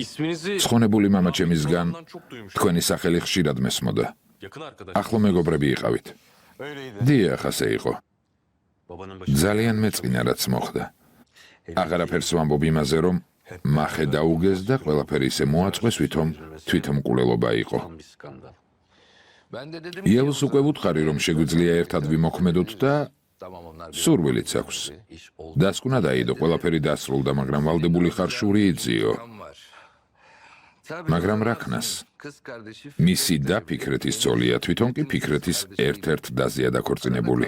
ცხონებული მამაჩემისგან თქვენი სახელი ხშირად მესმოდა. ახლო მეგობრები იყავით. დიახ, ასე იყო. ძალიან მეწყინა რაც მოხდა. აღარაფერს ვამბობ იმაზე, რომ მახე დაუგეს და ყველაფერი ისე მოაწყვეს, თვითმკვლელობა იყო. იევს უკვე ვუთხარი, რომ შეგვიძლია ერთად ვიმოქმედოთ და სურვილიც აქვს. დასკვნა დაიდო, ყველაფერი დასრულდა, მაგრამ ვალდებული ხარ შური იძიო. მაგრამ რაკნას? მისი და ფიქრეთის ძოლია, თვითონ კი ფიქრეთის ერთ-ერთ დაზეა დაქორწინებული.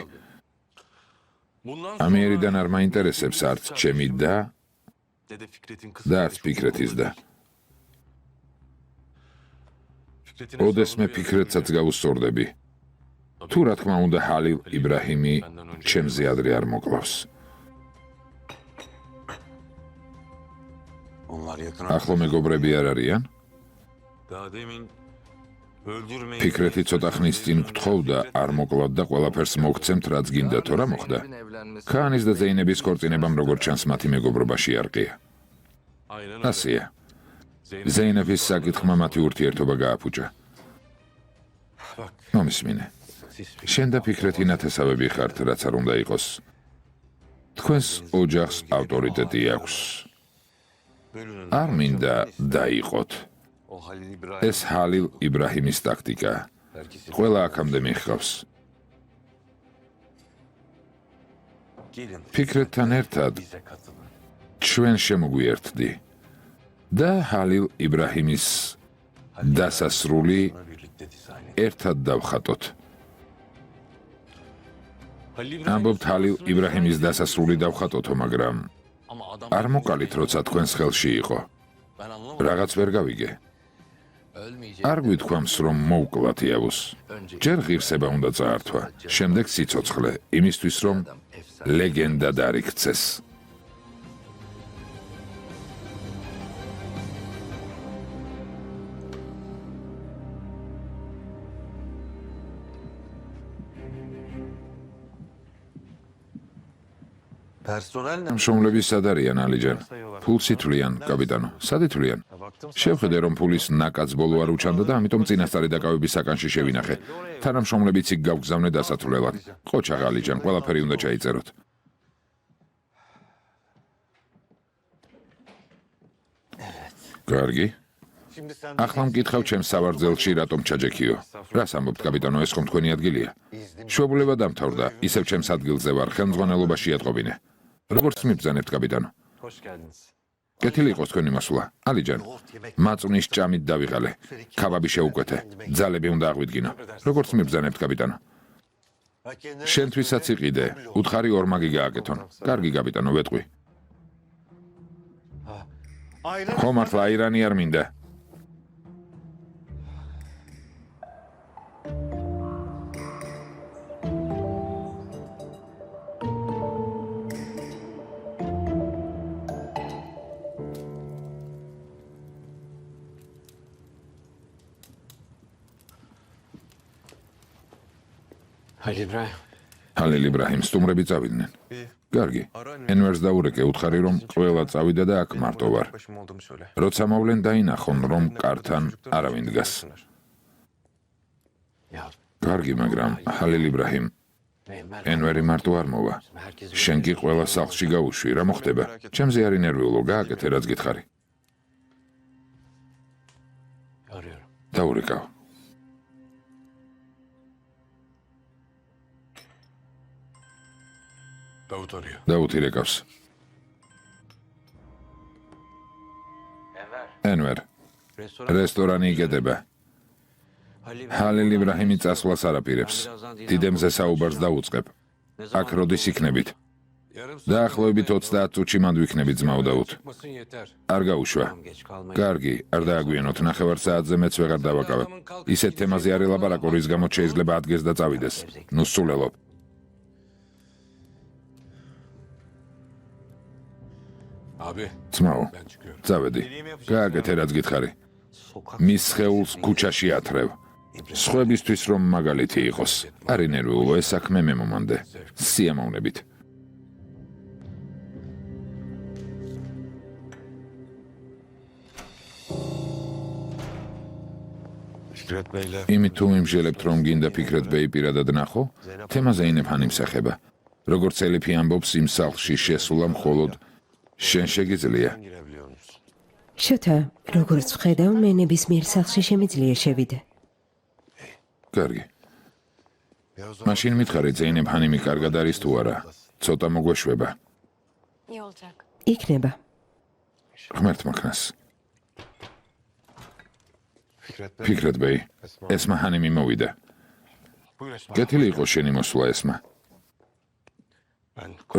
ამიერიდან არ მაინტერესებს არც ჩემი და არც ფიქრეთის და. ოდესმე ფიქრეთსაც გავუსწორდები. თუ რა თქმა უნდა ჰალილ იბრაჰიმი ჩემზე ადრე არ მოკლავს. ახლო მეგობრები არ არიან? ფიქრეთი ცოტა ხნის წინ გთხოვდა, არ მოკლავ და ყველაფერს მოგცემთ, რაც გინდა, თუ რა მოხდა? ქაანის და ზეინების ქორწინებამ როგორც ჩანს მათი მეგობრობა შეარყია. ასია. ზეინების საკითხმა მათი ურთიერთობა გააფუჭა. მომისმინე. შენ და ფიქრეთი ნათესავები ხართ, რაც არ უნდა იყოს. თქვენს ოჯახს ავტორიტეტი აქვს. არ მინდა დაიყოთ. ეს ჰალილ იბრაჰიმის ტაქტიკაა. ყველა აქამდე მიჰყავს. ფიქრეთთან ერთად ჩვენ შემოგვიერთდი და ჰალილ იბრაჰიმის დასასრული ერთად დავხატოთ. ამბობთ ჰალილ იბრაჰიმის დასასრული დავხატოთო, მაგრამ არ მოკალით, როცა თქვენს ხელში იყო. რაღაც ვერ გავიგე. არ გვითქვამს, რომ მოვკლათ იავუს. ჯერ ღირსება უნდა წაართვა, შემდეგ სიცოცხლე, იმისთვის, რომ ლეგენდა დაიქცეს. მშობლები სად არიან, ალიჯან? ფულს ითვლიან, კაპიტანო. სად ითვლიან? შევხედე, რომ ფულის ნაკაც ბოლო არ უჩანდა და ამიტომ წინასწარი დაკავების საკანში შევინახე. თანამშრომლებიც იქ გავგზავნე დასათვლელად. ყოჩაღ ალიჯან, ყველაფერი უნდა ჩაიწეროთ. კარგი. ახლა მკითხავ ჩემს სავარძელში რატომ ჩაჯექიო. რას ამბობთ, კაპიტანო, ეს ხომ თქვენი ადგილია? შვებულება დამთავრდა, ისევ ჩემს ადგილზე ვარ, ხელმძღვანელობაში ატყობინე. როგორც მიბრძანებთ, კაპიტანო? კეთილი იყოს თქვენი მასვლა. ალიჯან, მაწვნის ჭამით დავიღალე. ქაბაბი შეუკვეთე. ძალები უნდა აღვიდგინო. როგორც მიბრძანებთ, კაპიტანო? შენთვისაც იყიდე. უთხარი ორმაგი გააკეთონ. კარგი, კაპიტანო, ვეტყვი. ხო მართლა აირანი არ მინდა. ჰალილ იბრაჰიმ, სტუმრები წავიდნენ. კარგი. ენვერს დაურეკე, უთხარი, რომ ყველა წავიდა და აქ მარტო ვარ. როცა მოვლენ დაინახონ, რომ კართან არავინ დგას. კარგი, მაგრამ ჰალილ იბრაჰიმ, ენვერი მარტო არ მოვა. შენ კი ყველა სახლში გაუშვი, რა მოხდება? ჩემზე არ ინერვიულო, გააკეთე, რაც გითხარი. დაურეკავ. დაუთი რეკავს. ენვერ, რესტორანი იკეტება. ჰალილ იბრაჰიმი წასვლას არაპირებს. დიდემზე საუბარს დაუწყებ. აქ როდის იქნებით? დაახლოებით 30 წუთში მანდ ვიქნებით, ძმაუდაუთ. არ გაუშვა. კარგი, არ დააგვიანოთ, ნახევარ საათზე მეც ვეღარ დავაკავებ. ისეთ თემაზე არ ელაპარაკო, რის გამოც შეიძლება ადგეს და წავიდეს. ნუ სულელობ. ძმაო, წავედი. გააკეთე, რაც გითხარი. მის სხეულს ქუჩაში ათრევ. სხვებისთვის რომ მაგალითი იყოს. არ ინერვიულო, ეს საქმე მე მომანდე. სიამოვნებით. იმით თუ იმჟელებთ, რომ გინდა ფიქრეთ ბეი პირადად ნახო, თემა ზეინებ ჰანიმს ეხება. როგორც ელიფი ამბობს, იმ სახლში შესულა მხოლოდ შენ შეგიძლია. შოთა, როგორც ვხედავ, მე ნებისმიერ სახლში შემიძლია შევიდე. კარგი. მაშინ მითხარით, ზეინებ ჰანიმი კარგად არის თუ არა? ცოტა მოგვეშვება. იქნება. ღმერთ მოქნას. ფიქრეთ ბეი, ესმა ჰანიმი მოვიდა. კეთილი იყო შენი მოსვლა ესმა.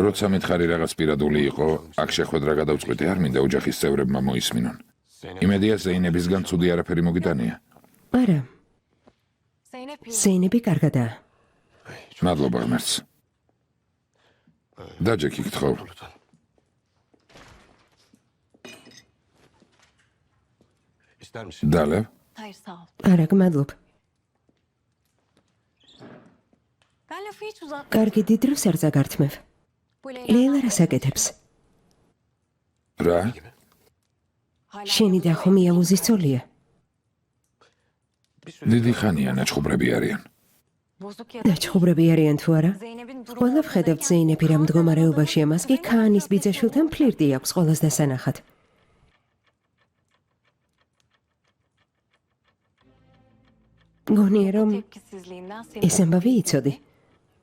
როცა მითხარი რაღაც პირადული იყო, აქ შეხვედრა გადავწყვიტე, არ მინდა ოჯახის წევრებმა მოისმინონ. იმედია ზეინებისგან ცუდი არაფერი მოგიტანია. არა. ზეინები კარგადაა. მადლობა ღმერთს. დაჯექი გთხოვ. დალევ? არა, გმადლობ. კარგი დიდ დროს არ ზაგართმევ. ლეილა რას აკეთებს? რა? შენი და ხომ იავუზის ძოლია? დიდი ხანია ნაჩხუბრები არიან. ნაჩხუბრები არიან თუ არა? ყველა ვხედავთ ზეინები რა მდგომარეობაშია, მას კი ქაანის ბიძაშვილთან ფლირტი აქვს ყველას დასანახად. გონია რომ ეს ამბავი იცოდი,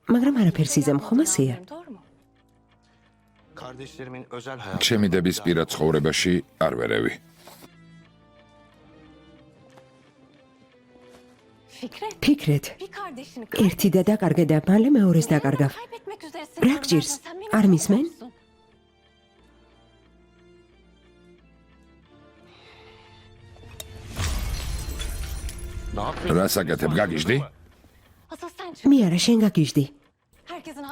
მაგრამ არაფერს იზამ, ხომ ასეა? ჩემი დების პირად ცხოვრებაში არ ვერევი. ფიქრეთ, ერთი და დაკარგე და მალე მეორეს დაკარგავ. რა გჭირს? არ მისმენ? რა საკეთებ, გაგიჟდი? მე არა, შენ გაგიჟდი.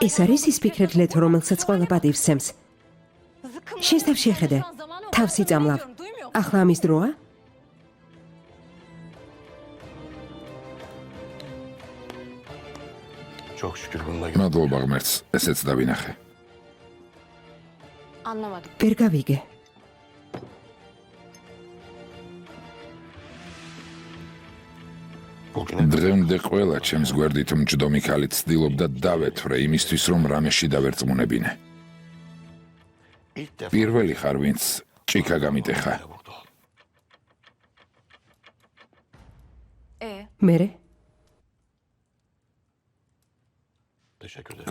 ეს არის ის ფიქრეთ ლეთო, რომელსაც ყველა პატივს სცემს. შენს თავს შეხედე. თავს იწამლავ. ახლა ამის დროა? მადლობა ღმერთს, ესეც დავინახე. ვერ გავიგე. დღემდე ყველა ჩემს გვერდით მჯდომი ქალი ცდილობდა დავეთვრე იმისთვის, რომ რამეში დავერწმუნებინე. პირველი ხარ, ვინც ჭიქა გამიტეხა. მერე?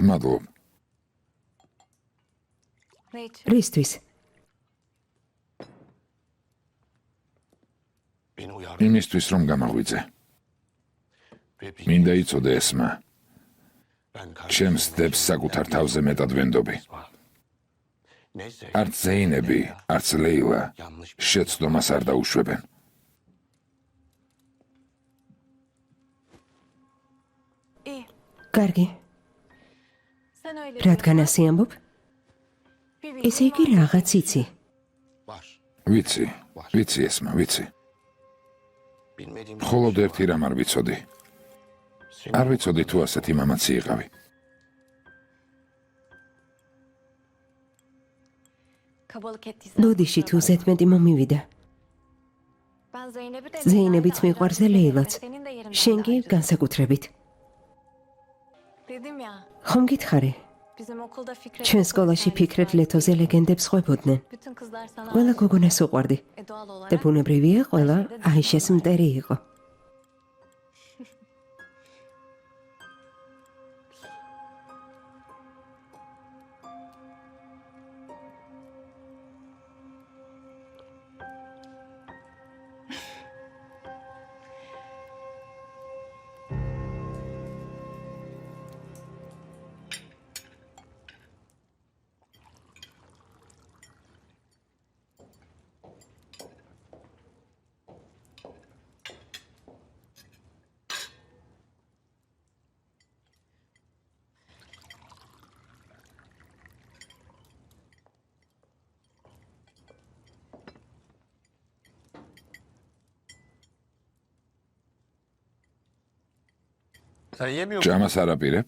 გმადლობ. რისთვის? იმისთვის, რომ გამაღვიძე. მინდა იცოდე ესმა. ჩემს დებს საკუთარ თავზე მეტად ვენდობი. არც ზეინები, არც ლეილა შეცდომას არ დაუშვებენ. კარგი. რადგან ასე ამბობ? ესე იგი რაღაც იცი. ვიცი ესმა, ვიცი. მხოლოდ ერთი რამ არ ვიცოდი. არ ვიცოდი თუ ასეთი მამაცი იყავი. ბოდიში თუ ზედმეტი მომივიდა. ზეინებიც მიყვარს და ლეილაც. შენ კი განსაკუთრებით. ხომ გითხარი? ჩვენ სკოლაში ფიქრეთ ლეთოზე ლეგენდებს ხვებოდნენ. ყველა გოგონას უყვარდი. და ბუნებრივია, ყველა აიშეს მტერი იყო. ჭამას არ აპირებ?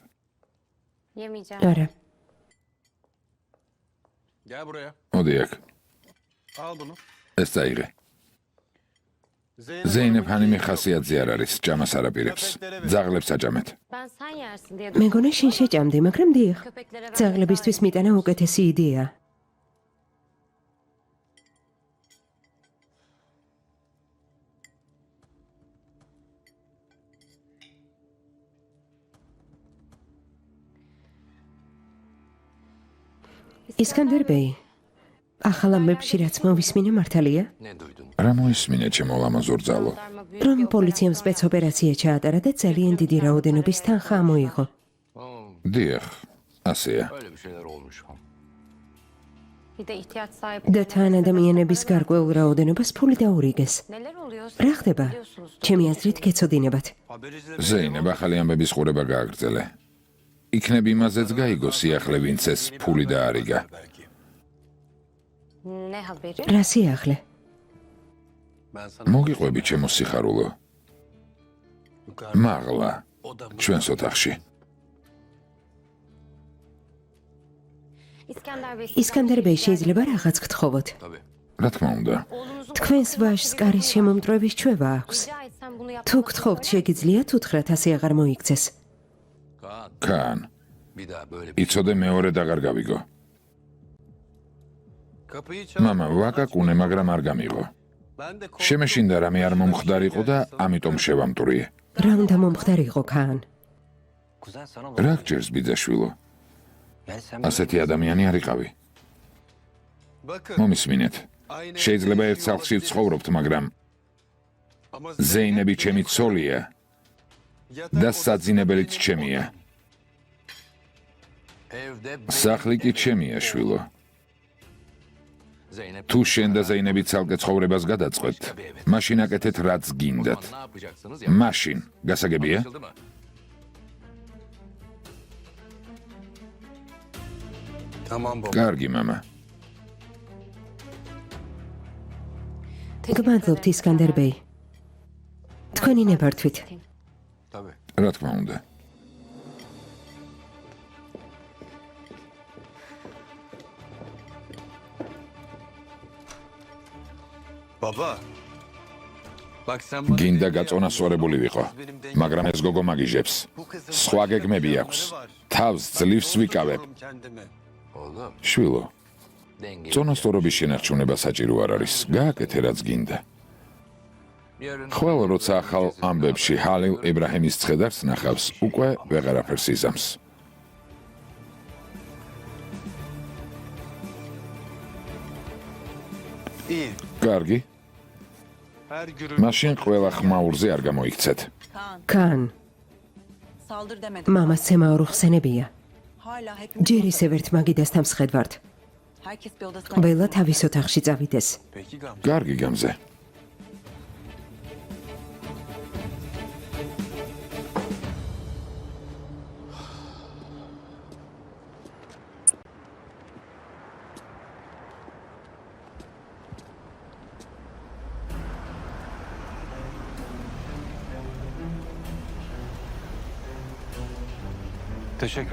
არა. მოდი აქ. ეს წაიღე. ზეინებ ჰანიმი ხასიათზე არ არის, ჭამას არ აპირებს. ძაღლებს აჭამეთ. მეგონა შენ შეჭამდი, მაგრამ დიახ. ძაღლებისთვის მიტანა უკეთესი იდეა. ისკანდერ ბეი, ახალ ამბებში რაც მოვისმინე მართალია? რა მოისმინე ჩემო ლამაზურ ძალო? რომ პოლიციამ სპეცოპერაცია ჩაატარა და ძალიან დიდი რაოდენობის თანხა ამოიღო. დიახ, ასეა. და თან ადამიანების გარკვეულ რაოდენობას ფული დაურიგეს. რა ხდება? ჩემი აზრით გეცოდინებათ. ზეინებ ახალი ამბების ყურება გააგრძელე. იქნებ იმაზეც გაიგო სიახლე ვინც ეს ფული დაარიგა. რა სიახლე? მოგიყვები ჩემო სიხარულო. მაღლა, ჩვენს ოთახში. ისკანდერ ბეი, შეიძლება რაღაც გთხოვოთ? რა თქმა უნდა. თქვენს ვაჟს კარის შემომტვრევის ჩვევა აქვს. თუ გთხოვთ, შეგიძლიათ უთხრათ ასე აღარ მოიქცეს. კან, იცოდე მეორედ აღარ გავიგო. მამა ვაკაკუნე, მაგრამ არ გამიღო. შემეშინდა რამე არ მომხდარიყო და ამიტომ შევამტვრიე. რა უნდა მომხდარიყო, კან? რა გჭირს ბიძაშვილო? ასეთი ადამიანი არ იყავი. მომისმინეთ. შეიძლება ერთ სახლში ვცხოვრობთ, მაგრამ ზეინები ჩემი ცოლია და საძინებელიც ჩემია. სახლი კი ჩემია, შვილო. თუ შენ და ზეინები ცალკე ცხოვრებას გადაწყვეტთ, მაშინ აკეთეთ რაც გინდათ. მაშინ, გასაგებია? კარგი, მამა. გმადლობთ, ისკანდერ ბეი. თქვენი ნებართვით. რა თქმა უნდა. გინდა გაწონასწორებული ვიყო, მაგრამ ეს გოგო მაგიჟებს. სხვა გეგმები აქვს. თავს ძლივს ვიკავებ. შვილო, წონასწორობის შენარჩუნება საჭირო არ არის. გააკეთე რაც გინდა. ხვალ როცა ახალ ამბებში ჰალილ ებრაჰიმის ცხედარს ნახავს, უკვე ვეღარაფერს იზამს. კარგი. მაშინ ყველა ხმაურზე არ გამოიქცეთ. კან, მამას ცემა არ უხსენებია. ჯერ ისევ ერთ მაგიდასთან მსხედვართ. ყველა თავის ოთახში წავიდეს. კარგი, გამზე.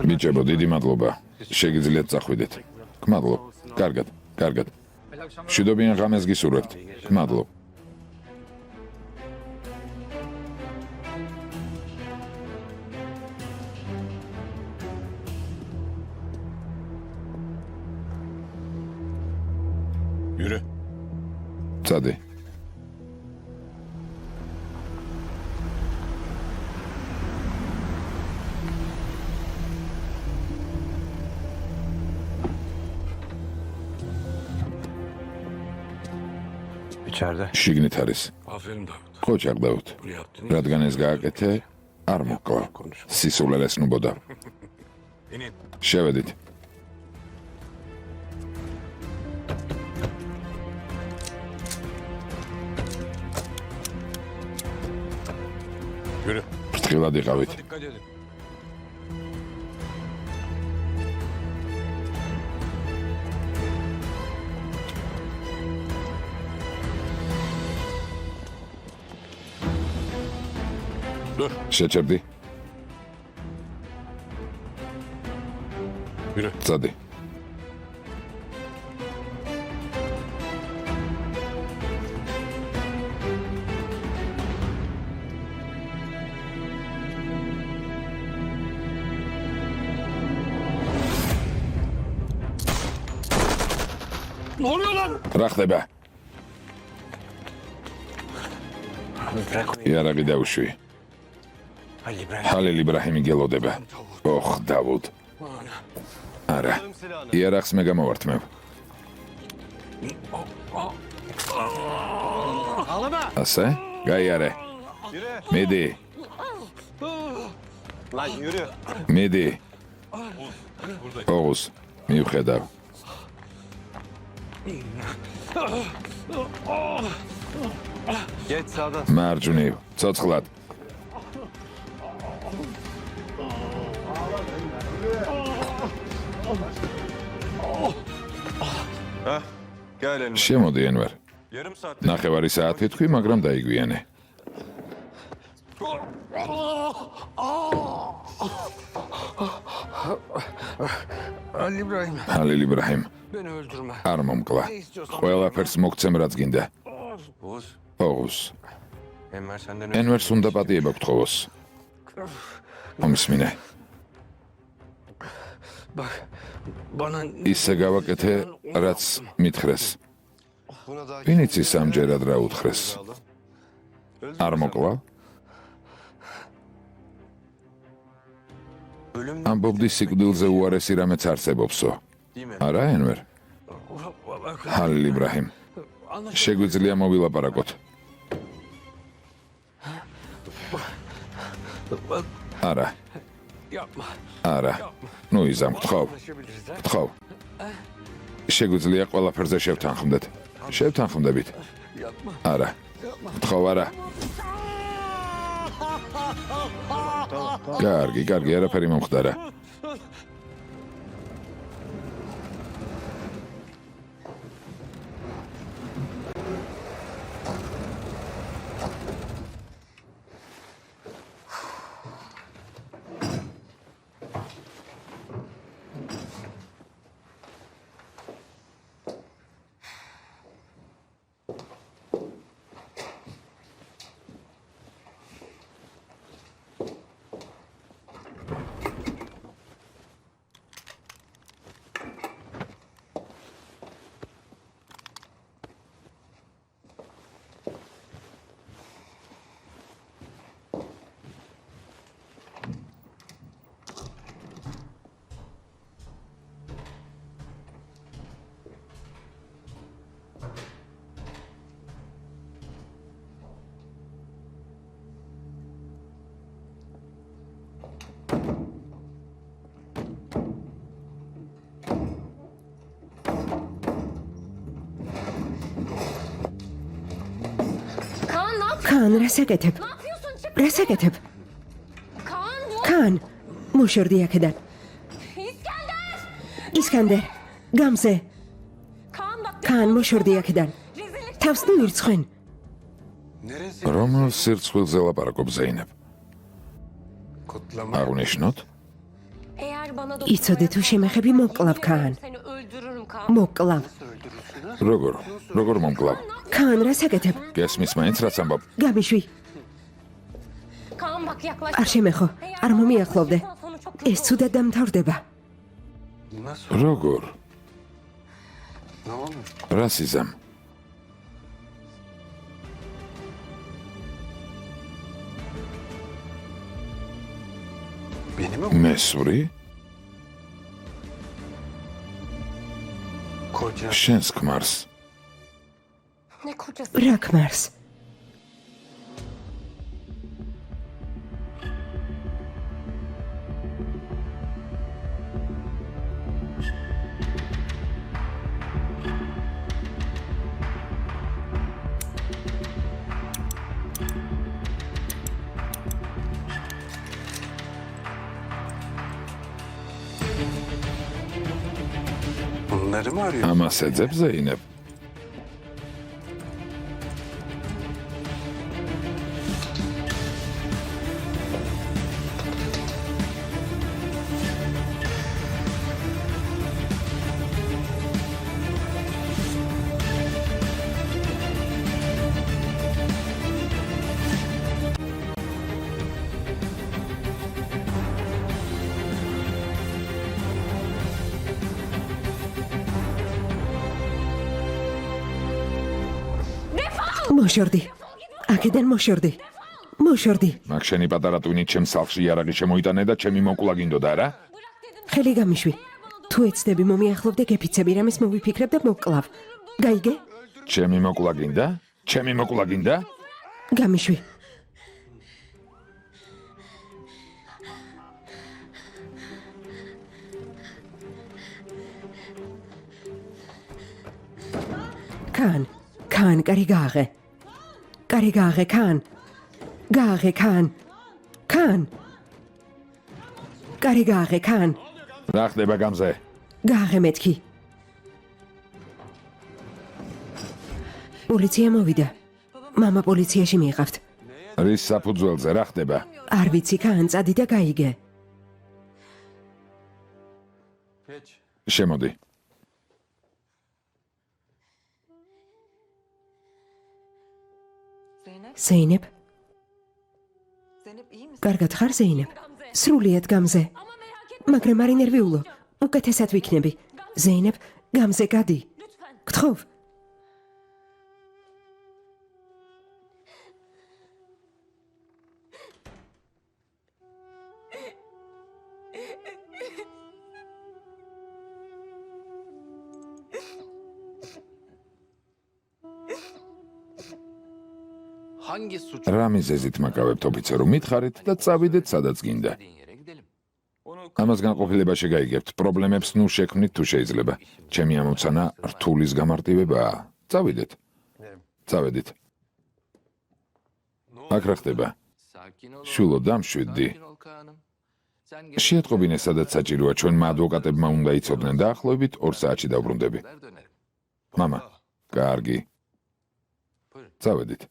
ბიჭებო, დიდი მადლობა. შეგიძლიათ წახვიდეთ. გმადლობ. კარგად, კარგად. მშვიდობიან ღამეს გისურვებთ. გმადლობ. Yürü. წადი. შიგნით არის. ხოჭაკ დავთ. რადგან ეს გააკეთე, არ მოკლა. სისულელეს ნუბოდა. შევედით. ფრთხილად იყავით. შეჭერდი. წადი. რა ხდება? იარაღი დაუშვი. ჰალილ იბრაჰიმი გელოდება. ოხ, დავუდ. არა. იარაღს მე გამოვართმევ. ასე? გაიარე. მიდი. მიდი. ოღუს, მივხედავ. მარჯვნივ, ცოცხლად. შემოდი ენვარ. ნახევარი საათი თქვი, მაგრამ დაიგვიანე. ჰალილ იბრაჰიმ. არ მომკლა. ყველაფერს მოგცემ რაც გინდა. ოღუს. ენვარს უნდა პატიება გთხოვოს. მომსმინე. ისე გავაკეთე, რაც მითხრეს. ვინიცი სამჯერად რა უთხრეს. არ მოკლა? ამბობდი სიკვდილზე უარესი რამეც არსებობსო. არა, ენვარ? ჰალილ იბრაჰიმ. შეგვიძლია მოვილაპარაკოთ. არა. არა. ნუ იზამ, გთხოვ. გთხოვ. შეგვიძლია ყველაფერზე შევთანხმდეთ. შევთანხმდებით. არა. გთხოვ, არა. კარგი, კარგი, არაფერი მომხდარა. Kaan, rasaketib. Rasaketib. Kaan, mo'shirdi yakidan. İskender, Gamze. Kaan, mo'shirdi yakidan. Tavsni irtsxin. რომელ სირცხვილზე ლაპარაკობ ზეინებ? აღნიშნოთ? იცოდე თუ შემეხები მოკკლავ, Kaan. მოკკლავ. როგორ მომკლავ? Kaan, rasaketib. გესმის მაინც რაც ამბობ? Gabiშვი. არ შემეხო, არ მომიახლოვდე. ეს ცუდად დამთავრდება. როგორ? რას იზამ? მესური? შენს ქმარს. რა ქმარს? ამას ეძებ ზეინებ? მოშორდი. აქედან მოშორდი. მოშორდი. მაგ შენი პატარა ტვინით ჩემს სახლში იარაღი შემოიტანე და ჩემი მოკლა გინდოდა რა? ხელი გამიშვი. თუ ეცდები მომიახლოვდე გეფიცები რამის მოვიფიქრებ და მოვკლავ. გაიგე? ჩემი მოკლა გინდა? ჩემი მოკლა გინდა? გამიშვი. კან, კარი გააღე. კარი გააღე, კან. გააღე, კან. კან. კარი გააღე, კან. რა ხდება გამზე? გააღე მეთქი. პოლიცია მოვიდა. მამა პოლიციაში მიიღავთ. რის საფუძველზე რა ხდება? არ ვიცი, კან, წადი და გაიგე. შემოდი. ზეინებ? კარგად ხარ, ზეინებ? სრულიად გამზე. მაგრამ არ ინერვიულო. უკეთესად ვიქნები. ზეინებ, გამზე გადი. გთხოვ. რა მიზეზით მაკავებთ ოფიცერო? მითხარით და წავიდეთ სადაც გინდა. ამას განყოფილებაში გაიგებთ. პრობლემებს ნუ შექმნით თუ შეიძლება. ჩემი ამოცანა რთულის გამარტივებაა. წავიდეთ. წავედით. აქ რა ხდება? შულო დამშვიდდი. შეატყობინე სადაც საჭიროა. ჩვენმა ადვოკატებმა უნდა იცოდნენ და ახლობით 2 საათში დავბრუნდები. მამა, კარგი. წავედით.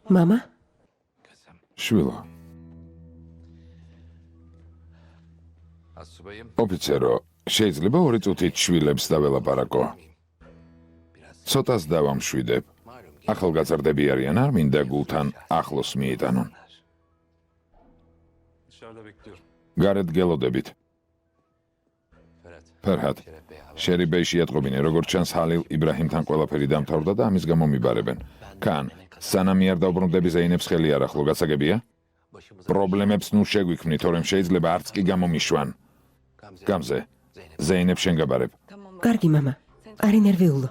მამა? შვილო. ოფიცერო, შეიძლება 2 წუთით შვილებს დაველაპარაკო? ცოტას დავამშვიდებ. ახალგაზრდები არიან, არ მინდა გულთან ახლოს მიიტანონ. გარეთ გელოდებით. ფერჰად, შერიბეი შეატყობინე, როგორც ჩანს ჰალილ იბრაჰიმთან ყველაფერი დამთავრდა და ამის გამო მიბარებენ. კან, სანამ არ დავბრუნდები ზეინებს ხელი არ ახლო, გასაგებია? პრობლემებს ნუ შეგვიქმნი, თორემ შეიძლება არც კი გამომიშვან. გამზე, ზეინებს შენ გაბარებ. კარგი, მამა. არ ინერვიულო.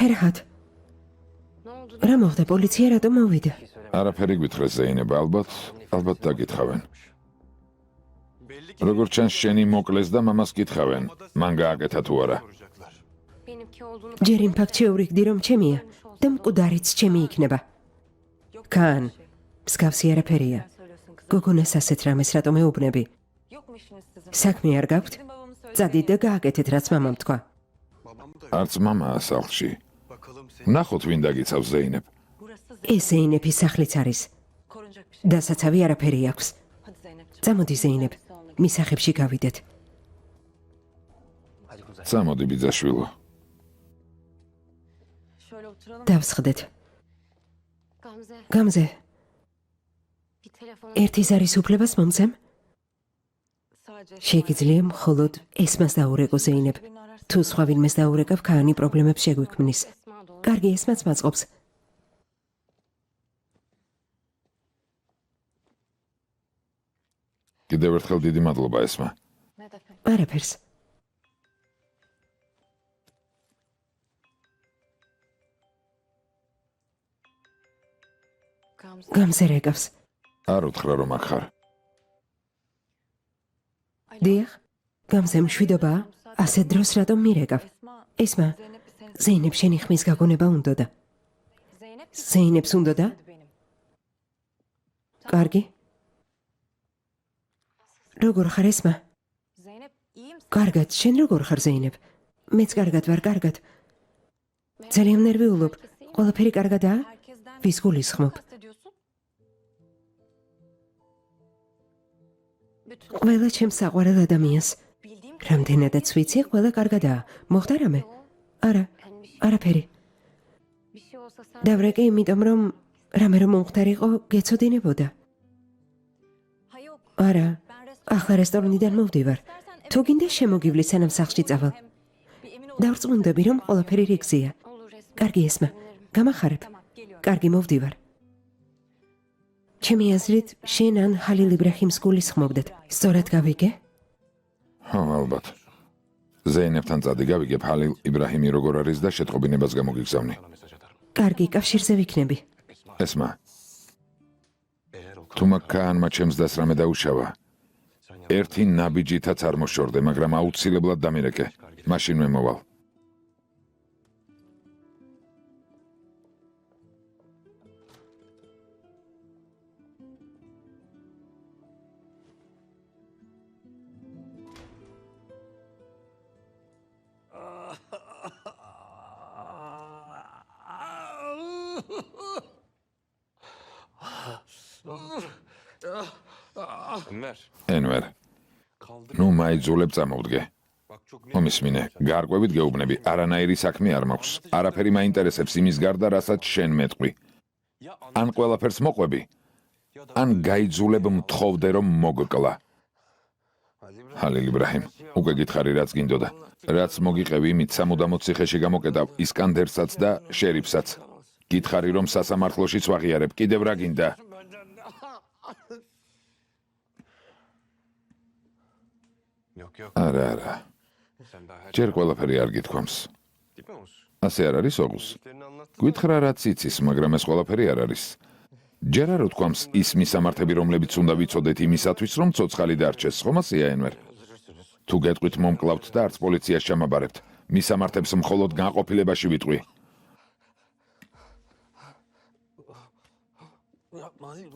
ფერჰად. რა მოხდა? პოლიცია რატომ მოვიდა? არაფერი გვითხრეს ზეინება, ალბათ დაგითხავენ. როგორც ჩანს შენი მოკლეს და მამას კითხავენ, მან გააკეთა თუ არა. ჯერ იმ ფაქტს შეურიგდი, რომ ჩემია და მკვდარიც ჩემი იქნება. კან, მსგავსი არაფერია. გოგონას ასეთ რამეს რატომ ეუბნები? საქმე არ გაქვთ? წადით და გააკეთეთ, რაც მამამ თქვა. არც მამაა სახლში. ნახოთ ვინ დაგიცავს ზეინებ. ეს ზეინეფის სახლიც არის. დასაცავი არაფერი აქვს. წამოდი ზეინებ, მის სახლებში გავიდეთ. წამოდი ბიძაშვილო. დავსხდეთ. გამზე. ერთი ზარის უფლებას მომცემ? შეგიძლია მხოლოდ ესმას დაურეკო ზეინებ. თუ სხვა ვინმეს დაურეკავ, კანი პრობლემებს შეგვიქმნის. კარგი, ესმაც მაწყობს. კიდევ ერთხელ დიდი მადლობა ესმა. არაფერს. გამზე რეკავს. არ უთხრა რომ აქ ხარ. დიახ, გამზე მშვიდობაა. ასეთ დროს რატომ მირეკავ? ესმა, ზეინებ შენი ხმის გაგონება უნდოდა. ზეინებს უნდოდა? კარგი. როგორ ხარ ესმა? კარგად, შენ როგორ ხარ ზეინებ? მეც კარგად ვარ, კარგად. ძალიან ნერვიულობ. ყველაფერი კარგადაა? ვის გულისხმობ? ყველა ჩემს საყვარელ ადამიანს. რამდენადაც ვიცი, ყველა კარგადაა. მოხდა რამე? არა, არაფერი. დავრეკე იმიტომ, რომ რამე რომ მომხდარიყო, გეცოდინებოდა. არა, ახლა რესტორნიდან მოვდივარ. თუ გინდა შემოგივლი სანამ სახლში წავალ. დავწმუნდები, რომ ყველაფერი რიგზია. კარგი ესმა, გამახარებ. კარგი მოვდივარ. ჩემი აზრით, შენ ან ჰალილ იბრაჰიმს გულისხმობდეთ. სწორად გავიგე? ხო, ალბათ. ზეინებთან წადი გავიგებ ჰალილ იბრაჰიმი როგორ არის და შეტყობინებას გამოგიგზავნი. კარგი, კავშირზე ვიქნები. ესმა. თუ მაქაანმა ჩემს დასრამე დაუშავა. ერთი ნაბიჯითაც არ მოშორდე, მაგრამ აუცილებლად დამირეკე. მაშინვე მოვალ. ენვერ. ნუ მაიძულებ წამოვდგე. მომისმინე, გარკვევით გეუბნები, არანაირი საქმე არ მაქვს. არაფერი მაინტერესებს იმის გარდა, რასაც შენ მეტყვი. ან ყველაფერს მოყვები, ან გაიძულებ მთხოვდე რომ მოგკლა. ჰალილ იბრაჰიმ, უკვე გითხარი რაც გინდოდა. რაც მოგიყევი, იმით სამუდამოდ ციხეში გამოკეტავ ისკანდერსაც და შერიფსაც. გითხარი რომ სასამართლოშიც ვაღიარებ, კიდევ რა გინდა? არა. ჯერ ყველაფერი არ გითქვამს. ასე არ არის ოღუს. გითხრა რაც იცის, მაგრამ ეს ყველაფერი არ არის. ჯერ არ ვთქვამს ის მისამართები, რომლებიც უნდა ვიცოდეთ იმისათვის, რომ ცოცხალი დარჩეს, ხომ ასეა ენვერ? თუ გეტყვით მომკლავთ და არც პოლიციას ჩამაბარებთ, მისამართებს მხოლოდ განყოფილებაში ვიტყვი.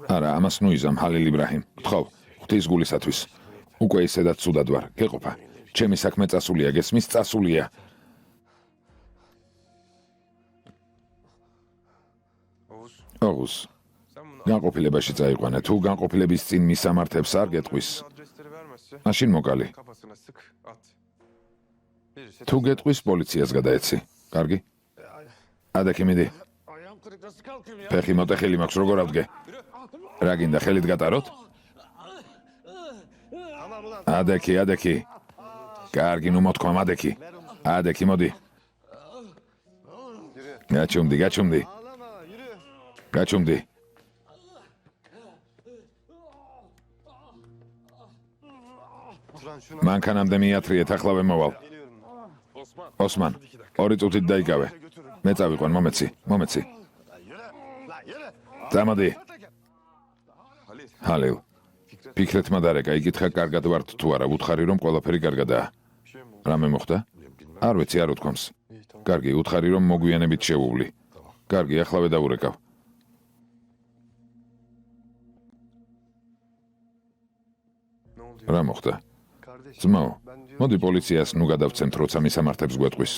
არა, ამას ნუ იზამ, ჰალილ იბრაჰიმ. გთხოვ, ღვთის გულისათვის. უკვე ისედაც ცუდად ვარ, გეყოფა. ჩემი საქმე წასულია, გესმის, წასულია. ოღუს, განყოფილებაში წაიყვანე. თუ განყოფილების წინ მისამართებს არ გეტყვის, მაშინ მოკალი. თუ გეტყვის, პოლიციას გადაეცი. კარგი? ადაკი მიდი. ფეხი მოტეხილი მაქვს, როგორ ავდგე? რა გინდა, ხელით გატაროთ? ადექი. კარგი, ნუ მოთქვამ, ადექი. ადექი, მოდი. გაჩუმდი. მანქანამდე მიათრიეთ, ახლავე მოვალ. ოსმან, 2 წუთით დაიკავე. მე წავიყვან, მომეცი. წამოდი. ჰალილ. ფიქრეთმა დარეკა, იკითხა კარგად ვართ თუ არა, უთხარი რომ ყველაფერი კარგადაა. რამე მოხდა? არ ვიცი, არ უთქვამს. კარგი, უთხარი რომ მოგვიანებით შევუვლი. კარგი, ახლავე დაურეკავ. რა მოხდა? ძმაო, მოდი პოლიციას ნუ გადავცემთ, როცა მისამართებს გვეტყვის.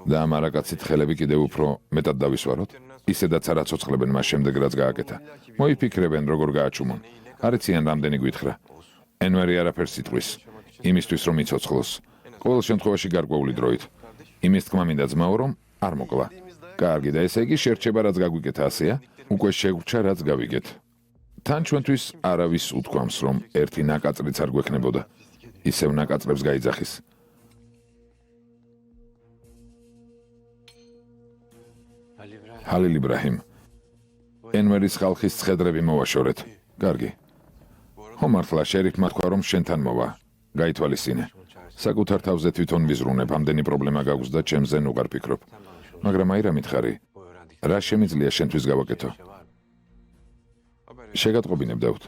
და ამ არაკაცით ხელები კიდევ უფრო მეტად დავისვაროთ? ისედაც არ აცოცხლებენ მას შემდეგ, რაც გააკეთა. მოიფიქრებენ, როგორ გააჩუმონ. არ იციან რამდენი გვითხრა. ენვერი არაფერს იტყვის. იმისთვის რომ იცოცხლოს. ყოველ შემთხვევაში გარკვეული დროით. იმის თქმა მინდა ძმაო, რომ არ მოკლა. კარგი, და ესე იგი შერჩება რაც გაგვიკეთა, ასეა? უკვე შეგვჭა რაც გავიგეთ. თან ჩვენთვის არავის უთქვამს, რომ ერთი ნაკაწრიც არ გვექნებოდა. ისევ ნაკაწრებს გაიძახის. ჰალილ იბრაჰიმ, ენვერის ხალხის ცხედრები მოვაშორეთ. კარგი. ხო მართლა, შერიფმა თქვა, რომ შენთან მოვა. გაითვალისწინე. საკუთარ თავზე თვითონ ვიზრუნებ, ამდენი პრობლემა გაქვს და ჩემზე ნუ არ ფიქრობ. მაგრამ აი რა მითხარი, რა შემიძლია შენთვის გავაკეთო? შეგატყობინებ დავთ.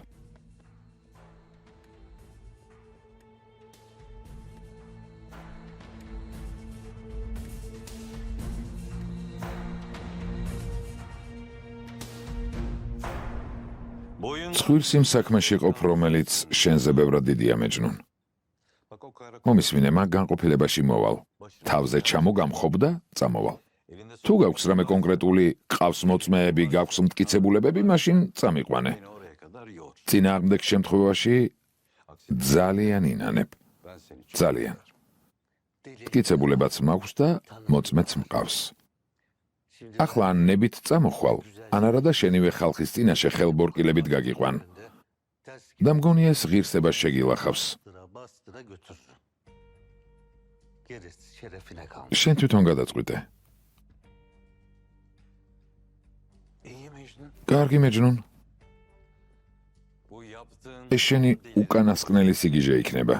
ცხვირს იმ საქმეში ყოფ, რომელიც შენზე ბევრად დიდია მეჯნუნ. მომისმინე, მაგ განყოფილებაში მოვალ. თავზე ჩამოგამხობ და წამოვალ. თუ გაქვს რამე კონკრეტული ყავს მოწმეები, გაქვს მტკიცებულებები, მაშინ წამიყვანე. წინააღმდეგ შემთხვევაში ძალიან ინანებ. ძალიან. მტკიცებულებაც მაქვს და მოწმეც მყავს. ახლა ან ნებით წამოხვალ, ან არადა შენივე ხალხის წინაშე ხელბორკილებით გაგიყვან. და მგონია ეს ღირსებას შეგილახავს. შენ თვითონ გადაწყვიტე. კარგი მეჯნუნ. ეს შენი უკანასკნელი სიგიჟე იქნება.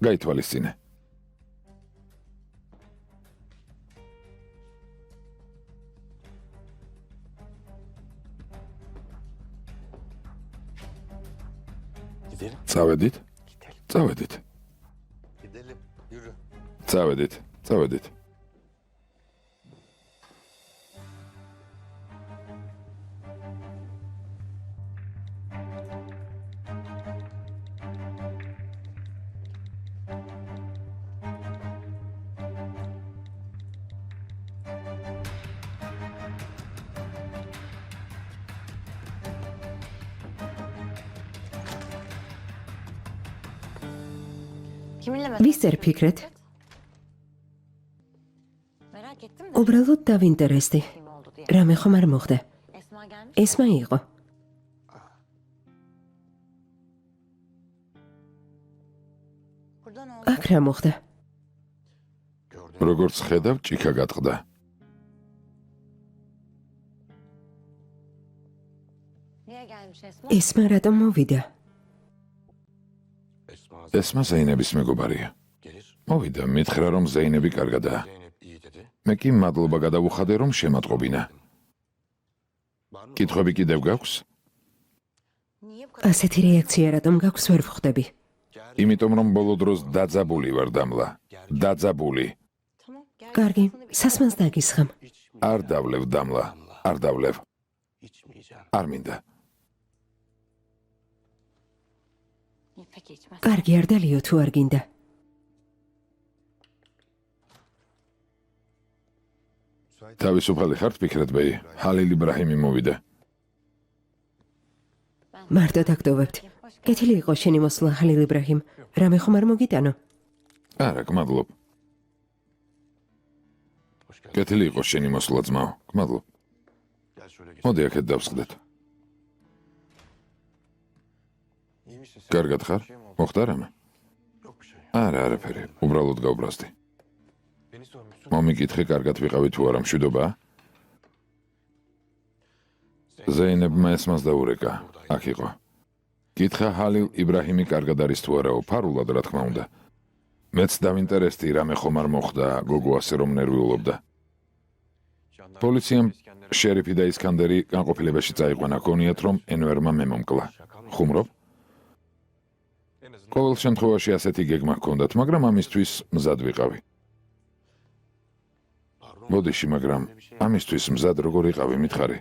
გაითვალისწინე. წავედით? წავედით. წავედით, წავედით. ვის წერ ფიქრეთ? უბრალოდ დავინტერესდი. რამე ხომ არ მოხდა? ესმა იყო. აქ რა მოხდა? როგორც ხედავ, ჭიქა გატყდა. ესმა რატომ მოვიდა? ესმა ზეინების მეგობარია. მოვიდა, მითხრა რომ ზეინები კარგადაა. მე კი მადლობა გადავუხადე რომ შემატყობინა. კითხვები კიდევ გაქვს? ასეთი რეაქცია რატომ გაქვს ვერ ვხვდები? იმიტომ რომ ბოლო დროს დაძაბული ვარ დამლა. დაძაბული. კარგი, სასმელს დაგისხამ. არ დავლევ დამლა. არ დავლევ. არ მინდა. კარგი, არ დალიო თუ არ გინდა. თავისუფალი ხართ ფიქრეთ ბეი, ჰალილ იბრაჰიმი მოვიდა. მარტო დაგდოვებთ. კეთილი იყო შენი მოსვლა, ჰალილ იბრაჰიმ. რამე ხომ არ მოგიტანო? არა, გმადლობ. კეთილი იყო შენი მოსვლა, ძმაო. გმადლობ. მოდი აქეთ დავსხდეთ. კარგად ხარ? მოხდა რამე? არა, არაფერი. უბრალოდ გავბრაზდი. მომიკითხე, კარგად ვიყავი თუ არა, მშვიდობაა? ზეინებმა ესმას დაურეკა. აქ იყო. კითხა ჰალილ იბრაჰიმი კარგად არის თუ არაო, ფარულად რა თქმა უნდა. მეც დავინტერესდი რამე ხომ არ მოხდა, გოგო ასე რომ ნერვიულობდა. პოლიციამ შერიფი და ისკანდერი განყოფილებაში წაიყვანა, გონიათ რომ ენვერმა მე მომკლა. ხუმრობ? ყოველ შემთხვევაში ასეთი გეგმა ჰქონდათ, მაგრამ ამისთვის მზად ვიყავი. ბოდიში, მაგრამ ამისთვის მზად როგორ იყავი, მითხარი?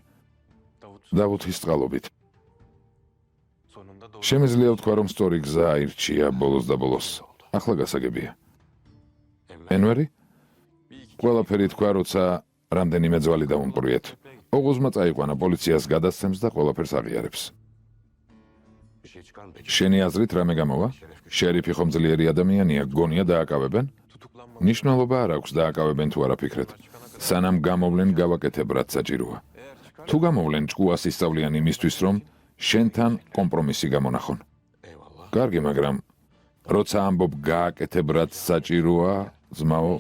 დავუთის წყალობით. შემიძლია ვთქვა, რომ სწორი გზა აირჩია ბოლოს და ბოლოს. ახლა გასაგებია. ენვერი? ყველაფერი თქვა, როცა რამდენიმე ძვალი დაუმპრიეთ. ოღუზმა წაიყვანა, პოლიციას გადასცემს და ყველაფერს აღიარებს. შენი აზრით რამე გამოვა? შერიფი ხომ ძლიერი ადამიანია, გონია დააკავებენ? ნიშნულობა არ აქვს დააკავებენ თუ არა ფიქრეთ. სანამ გამოვლენ გავაკეთებ რაც საჭიროა. თუ გამოვლენ ჭკუას ისწავლიან იმისთვის რომ შენთან კომპრომისი გამონახონ. კარგი, მაგრამ როცა ამბობ გააკეთებ რაც საჭიროა, ძმაო,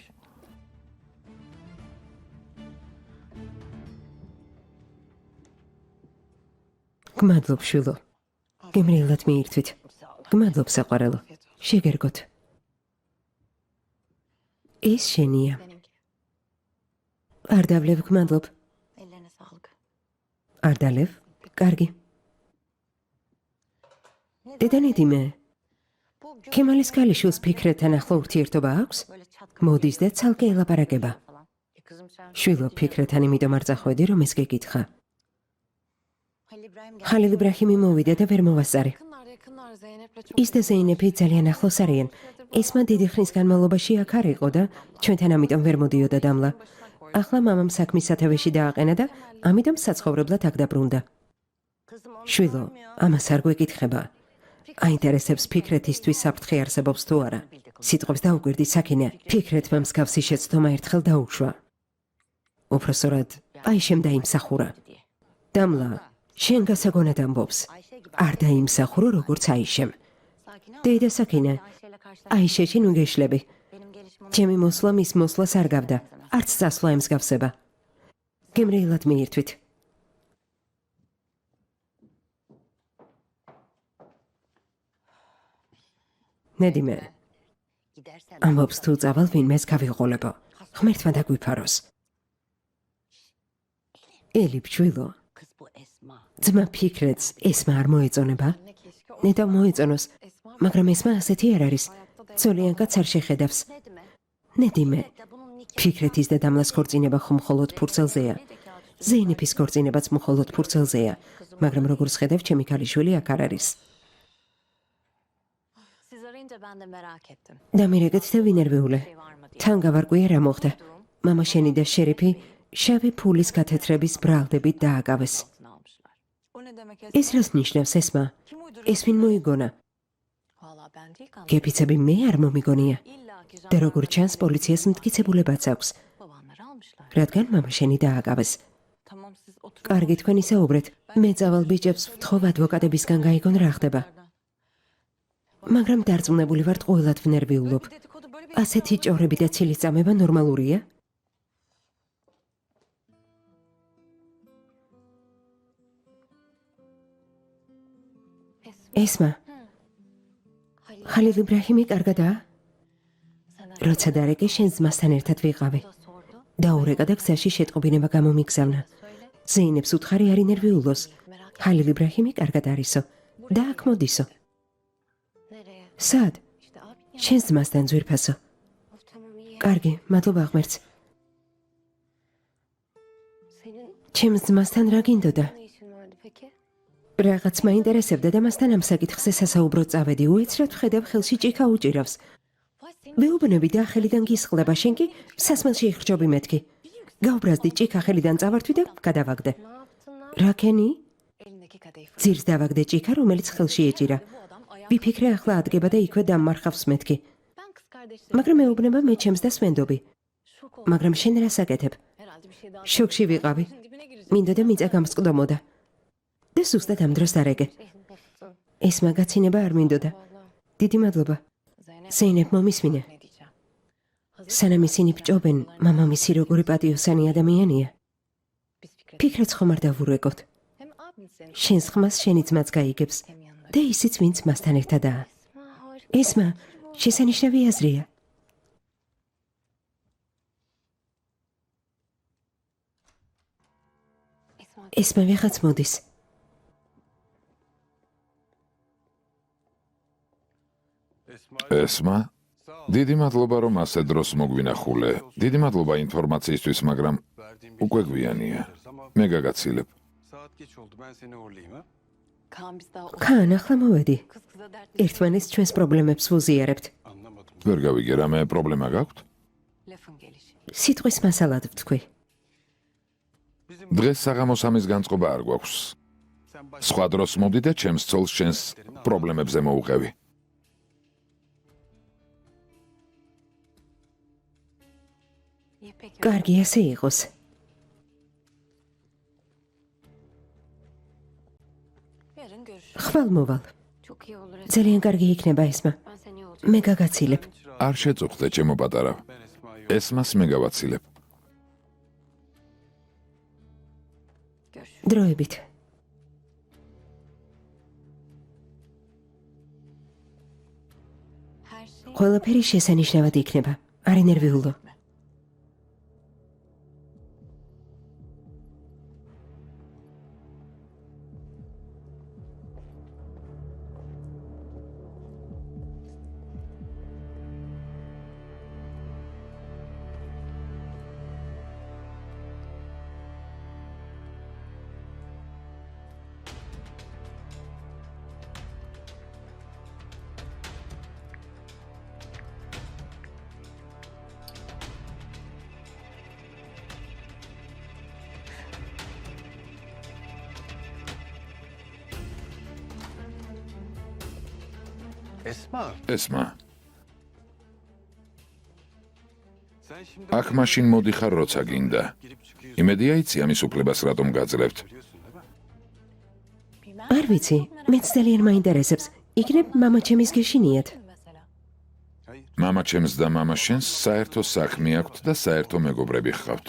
გმადლობ შვილო. გემრიელად მიირთვით. გმადლობ საყვარელო. შეგერგოთ. ეს შენია. არ დავლევ, გმადლობ. არ დალევ? კარგი. დედანედიმე. ქემალის ქალიშვილს ფიქრეთთან ახლა ურთიერთობა აქვს? მოდის და ცალკე ელაპარაკება. შვილო, ფიქრეთთან იმიტომ არ წახვედი, რომ ეს გეკითხა. ხალილ იბრაჰიმი მოვიდა და ვერ მოვასწარე. ის და ზეინეფი ძალიან ახლოს არიან. ესმა დიდი ხნის განმავლობაში აქ არ იყო და ჩვენთან ამიტომ ვერ მოდიოდა დამლა. ახლა მამამ საქმის სათავეში დააყენა და ამიტომ საცხოვრებლად აქ დაბრუნდა. შვილო, ამას არ გვეკითხება. აინტერესებს ფიქრეთისთვის საფრთხე არსებობს თუ არა. სიტყვებს დაუკვირდი საქინე. ფიქრეთმა მსგავსი შეცდომა ერთხელ დაუშვა. უпроსორად, აი შენ დაიმსახურა. დამლა, შენ გასაგონად ამბობს. არ დაიმსახურო როგორც აიშემ. დედა საქინე, აიშეში ნუ გეშლები. ჩემი მოსვლა მის მოსვლას არ გავდა. არც წასვლა ემსგავსება. გემრიელად მიირთვით. ნედიმე, ამბობს თუ წავალ ვინმეს გავიღოლებო. ღმერთმა დაგვიფაროს. ელი ბჩვილო, ძმა ფიქრეთს ესმა არ მოეწონება? ნედა მოეწონოს, მაგრამ ესმა ასეთი არ არის. ძოლიან კაც არ შეხედავს. ნედიმე, ფიქრეთის და დამლას ქორწინება ხომ მხოლოდ ფურცელზეა. ზეინეფის ქორწინებაც მხოლოდ ფურცელზეა, მაგრამ როგორც ხედავ, ჩემი ქალიშვილი აქ არ არის. დამირეკეთ და ვინერვიულე. თან გავარკვია რა მოხდა. მამა შენი და შერიფი შავი ფულის გათეთრების ბრალდებით დააკავეს. ეს რას ნიშნავს ესმა? ეს ვინ მოიგონა? გეფიცები მე არ მომიგონია. და როგორ ჩანს პოლიციას მტკიცებულებაც აქვს. რადგან მამა შენი დააკავეს. კარგი, თქვენ ისაუბრეთ. მე წავალ ბიჭებს ვთხოვ ადვოკატებისგან გაიგონ რა ხდება. მაგრამ დარწმუნებული ვარ ყოველად ვნერვიულობ. ასეთი ჭორები და ცილის წამება ნორმალურია? ესმა, ხალილ იბრაჰიმი კარგადაა? როცა დარეკე, შენ ძმასთან ერთად ვიყავი. დაურეკა და გზაში შეტყობინება გამომიგზავნა. ზეინებს უთხარი არ ინერვიულოს. ხალილ იბრაჰიმი კარგად არისო. და აქ მოდისო. სად? შენ ძმასთან ძვირფასო. კარგი, მადლობა ღმერთს. ჩემს ძმასთან რა გინდოდა? რაღაც მაინტერესებდა და მასთან ამ საკითხზე სასაუბროდ წავედი. უეცრად ვხედავ, ხელში ჭიქა უჭირავს. ვეუბნები და ხელიდან გისხლება, შენ კი სასმელში იხრჯობი მეთქი. გავბრაზდი ჭიქა ხელიდან წავართვი და გადავაგდე. რა ქენი? ძირს დავაგდე ჭიქა, რომელიც ხელში ეჭირა. ვიფიქრე ახლა ადგება და იქვე დამმარხავს მეთქი. მაგრამ მეუბნება მე ჩემს და სვენდობი. მაგრამ შენ რას აკეთებ? შოკში ვიყავი. მინდოდა მიწა გამსკვდომოდა. და სუსტად ამ დროს დარეკე. ეს მაგაცინება არ მინდოდა. დიდი მადლობა. ზეინებ მომისმინე. სანამ ისინი ბჭობენ, მამამისი როგორი პატიოსანი ადამიანია. ფიქრეთს ხომ არ დავურეკოთ. შენს ხმას შენი ძმაც გაიგებს და ისიც ვინც მასთან ერთადაა. ესმა შესანიშნავი აზრია. ესმა ვიღაც მოდის. ესმა? დიდი მადლობა, რომ ასე დროს მოგვინახულე. დიდი მადლობა ინფორმაციისთვის, მაგრამ უკვე გვიანია. მე გაგაცილებ. ქან, ახლა მოვედი. ერთმანეთს ჩვენს პრობლემებს ვუზიარებთ. ვერ გავიგე, რამე პრობლემა გაქვთ? სიტყვის მასალად ვთქვი. დღეს საღამოს ამის განწყობა არ გვაქვს. სხვა დროს მოვდი და ჩემს ცოლს შენს პრობლემებზე მოუყევი. კარგი, ასე იყოს. ხვალ მოვალ. ძალიან კარგი იქნება ესმა. მე გაგაცილებ. არ შეწუხდე, ჩემო პატარა. ესმას მე გავაცილებ. დროებით. ყველაფერი შესანიშნავად იქნება. არ ინერვიულო. ესმა. აქ მაშინ მოდიხარ როცა გინდა. იმედია იცი ამის უფლებას რატომ გაძლევთ. არ ვიცი, მეც ძალიან მაინტერესებს. იქნებ მამაჩემის გეშინიათ. მამაჩემს და მამაშენს საერთო საქმე აქვთ და საერთო მეგობრები ხავთ.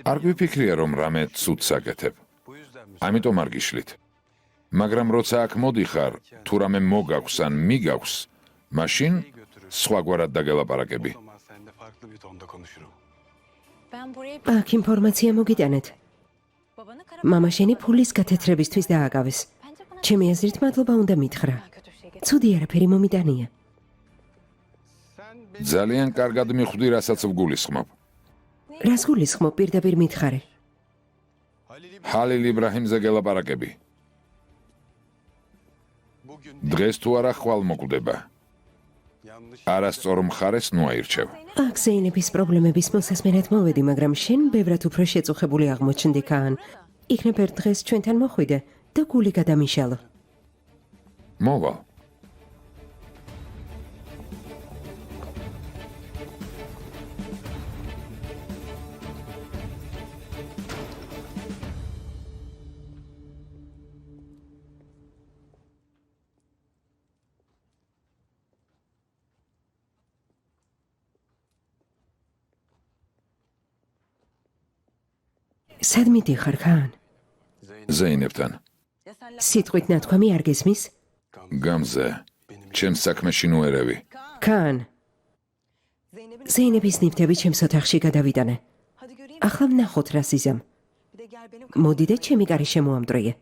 არ გვიფიქრია რომ რამე ცუდს აკეთებ. ამიტომ არ გიშლით. მაგრამ როცა აქ მოდიხარ, თუ რამე მოგაქვს ან მიგაქვს, მაშინ სხვაგვარად დაგელაპარაკები. აქ ინფორმაცია მოგიტანეთ. მამაშენი ფულის გათეთრებისთვის დააკავეს. ჩემი აზრით მადლობა უნდა მითხრა. ცუდი არაფერი მომიტანია. ძალიან კარგად მიხვდი, რასაც ვგულისხმობ. რას გულისხმობ პირდაპირ მითხარე? ჰალილ იბრაჰიმზე გელაპარაკები. დღეს თუ არა ხვალ მოკვდება. არასწორ მხარეს ნუ აირჩევ. აქ ზეინების პრობლემების მოსასმენად მოვედი, მაგრამ შენ ბევრად უფრო შეწუხებული აღმოჩნდი კაან. იქნებ ერთ დღეს ჩვენთან მოხვიდე და გული გადამიშალო. მოვალ. სად მიდიხარ კაან? ზეინებთან. სიტყვით ნათქვამი არ გესმის? გამზე. ჩემს საქმეში ნუ ერევი. კაან. ზეინების ნივთები ჩემს ოთახში გადავიტანე. ახლა ვნახოთ რა სიზამ. მოდი და ჩემი კარი შემოამტრიე.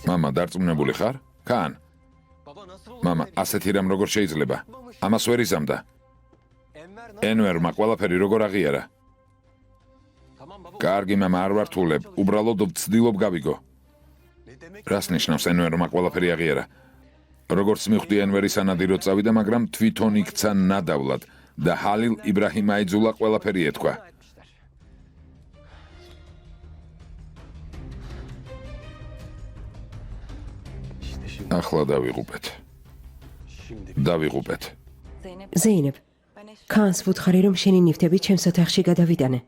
მამა, დარწმუნებული ხარ? კაან. მამა, ასეთი რამ როგორ შეიძლება? ამას ვერ იზამდა. ენვერმა ყველაფერი როგორ აღიარა? კარგი მამა, არ ვართულებ, უბრალოდ ვცდილობ გავიგო. რას ნიშნავს ენვერმა ყველაფერი აღიარა? როგორც მიხვდი ენვერი სანადირო წავიდა, მაგრამ თვითონ იქცა ნადავლად და ჰალილ იბრაჰიმ აიძულა ყველაფერი ეთქვა. ახლა დავიღუპეთ. ზეინებ, კაანს ვუთხარი რომ შენი ნივთები ჩემს ოთახში გადავიტანე.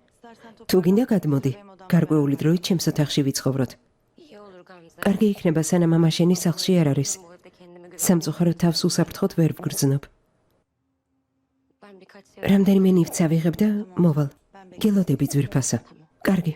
თუ გინდა გადმოდი, გარკვეული დროით ჩემს ოთახში ვიცხოვროთ. კარგი იქნება, სანამ მამაშენი სახლში არ არის. სამწუხაროდ თავს უსაფრთხოდ ვერ ვგრძნობ. რამდენიმე ნივთს ავიღებ და მოვალ. გელოდები ძვირფასო. კარგი.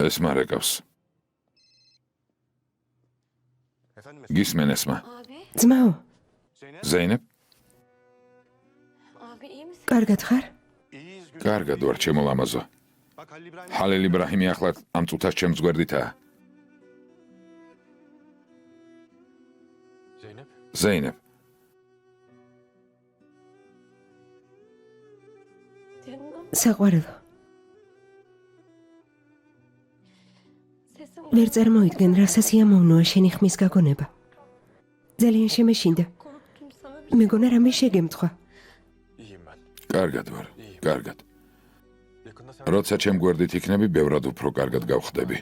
ესმა რეკავს. გისმენ ესმა. ძმაო. ზეინებ? კარგად ხარ? კარგად ვარ, ჩემო ლამაზო. ჰალილ იბრაჰიმი ახლა ამ წუთას ჩემს გვერდითაა. ზეინებ. საყვარელო. ვერ წარმოიდგენ, რა სასიამოვნოა შენი ხმის გაგონება. ძალიან შემეშინდა. მეგონა რამე შეგემთხვა. კარგად ვარ, კარგად. როცა ჩემ გვერდით იქნები, ბევრად უფრო კარგად გავხდები.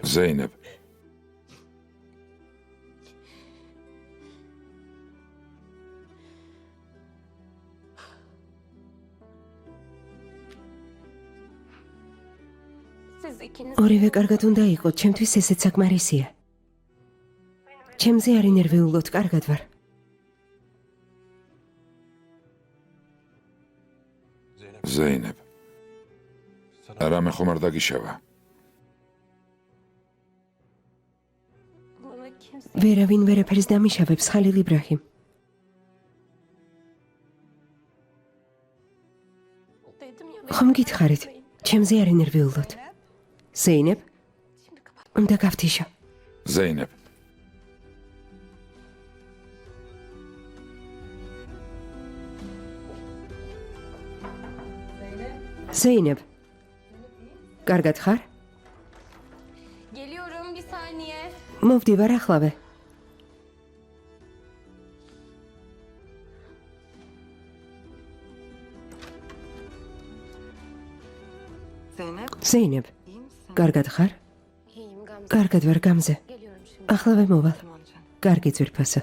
ზეინებ. ორივე კარგად უნდა იყოს, ჩემთვის ესეც საკმარისია. ჩემზე არ ინერვიულოთ, კარგად ვარ. ზეინებ. რამე ხომ არ დაგიშავა? ვერავინ ვერაფერს დამიშავებს, ხალილ იბრაჰიმ. ხომ გითხარით, ჩემზე არ ინერვიულოთ. ზეინებ, უნდა გავთიშო. ზეინებ. ზეინებ. კარგად ხარ? Geliyorum bir saniye. მოვდივარ ახლავე. ზეინებ. კარგად ხარ? İyiyim Gamze. კარგად ვარ გამზე. Geliyorum şimdi. ახლავე მოვალ. კარგი ძვირფასო.